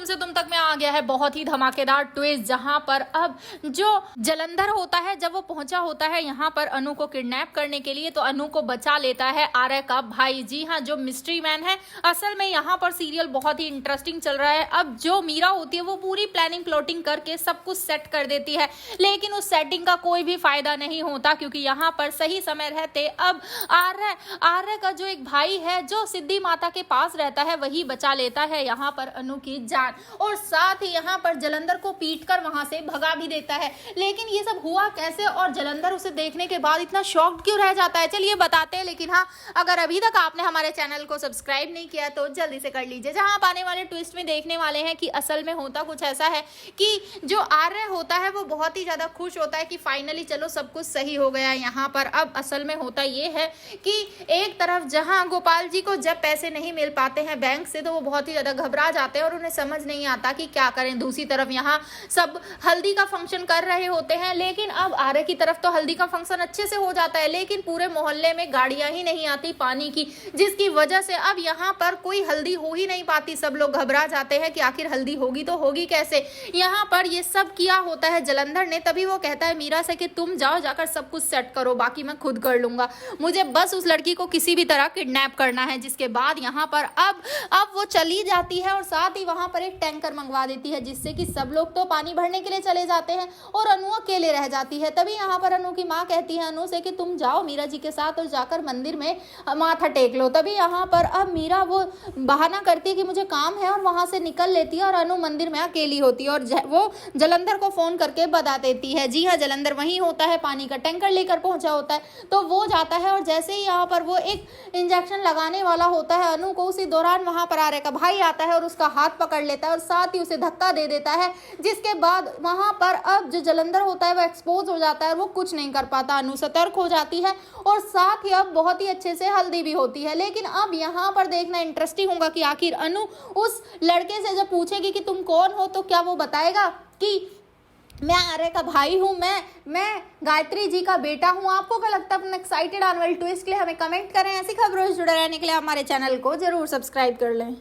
तुम से तुम तक में आ गया है बहुत ही धमाकेदार ट्विस्ट, जहां पर अब जो जलंधर होता है जब वो पहुंचा होता है यहाँ पर अनु को किडनैप करने के लिए, तो अनु को बचा लेता है आर्य का भाई। जी हाँ, जो मिस्ट्री मैन है। असल में यहाँ पर सीरियल बहुत ही इंटरेस्टिंग चल रहा है। अब जो मीरा होती है वो पूरी प्लानिंग प्लॉटिंग करके सब कुछ सेट कर देती है, लेकिन उस सेटिंग का कोई भी फायदा नहीं होता, क्योंकि यहाँ पर सही समय रहते अब आर्य का जो एक भाई है जो सिद्धि माता के पास रहता है वही बचा लेता है यहाँ पर अनु की जान, और साथ ही यहाँ पर जलंधर को पीटकर वहां से भगा भी देता है। लेकिन ये सब हुआ कैसे और जलंधर उसे देखने के बाद इतना शॉक्ड क्यों रह जाता है, चलिए बताते हैं। लेकिन हाँ, अगर अभी तक आपने हमारे चैनल को सब्सक्राइब नहीं किया तो जल्दी से कर लीजिए, जहां आप आने वाले ट्विस्ट में देखने वाले हैं कि असल में होता कुछ ऐसा है कि जो आर्य होता है वो बहुत ही ज्यादा खुश होता है कि फाइनली चलो सब कुछ सही हो गया यहाँ पर। अब असल में होता ये है कि एक तरफ जहां गोपाल जी को जब पैसे नहीं मिल पाते हैं बैंक से तो वो बहुत ही ज्यादा घबरा जाते हैं और उन्हें समझ नहीं आता कि क्या करें। दूसरी तरफ यहाँ सब हल्दी का फंक्शन कर रहे होते हैं, लेकिन अब आर्य की तरफ तो हल्दी का फंक्शन अच्छे से हो जाता है, लेकिन पूरे मोहल्ले में गाड़ियां ही नहीं आती पानी की, जिसकी वजह से अब यहाँ पर कोई हल्दी हो ही नहीं पाती। सब लोग घबरा जाते हैं कि आखिर हल्दी होगी तो होगी कैसे। यहाँ पर ये सब किया होता है जलंधर ने, तभी वो कहता है मीरा से कि तुम जाओ जाकर सब कुछ सेट करो, बाकी मैं खुद कर लूंगा, मुझे बस उस लड़की को किसी भी तरह किडनैप करना है। जिसके बाद यहाँ पर अब वो चली जाती है और साथ ही वहां पर एक टैंकर मंगवा देती है, जिससे कि सब लोग तो पानी भरने के लिए चले जाते हैं और अनु अकेले रह जाती है। तभी यहाँ पर अनु की माँ कहती है अनु से कि तुम जाओ मीरा जी के साथ और जाकर मंदिर में माथा टेक लो। तभी यहाँ पर अब मीरा वो बहाना करती है कि मुझे काम है और वहां से निकल लेती है और अनु मंदिर में अकेली होती है और वो जलंधर को फोन करके बता देती है। जी हाँ, जलंधर वहीं होता है, पानी का टैंकर लेकर पहुंचा होता है, तो वो जाता है और जैसे ही यहाँ पर वो एक इंजेक्शन लगाने वाला होता है अनु को, उसी दौरान वहां पर आर्य का भाई आता है और उसका हाथ पकड़ लेता है और साथ ही उसे धक्का दे देता है। जिसके बाद वहां पर अब जो जलंधर होता है वो एक्सपोज हो जाता है और वो कुछ नहीं कर पाता। अनु सतर्क हो जाती है और साथ ही अब बहुत ही अच्छे से हल्दी भी होती है। लेकिन अब यहाँ पर देखना इंटरेस्टिंग होगा कि आखिर अनु उस लड़के से जब पूछेगी कि तुम कौन हो, तो क्या वो बताएगा कि मैं आर्य का भाई हूँ, मैं गायत्री जी का बेटा हूँ। आपको क्या लगता है? अपना एक्साइटेड आने वाली ट्विस्ट के लिए हमें कमेंट करें। ऐसी खबरों से जुड़े रहने के लिए हमारे चैनल को जरूर सब्सक्राइब कर लें।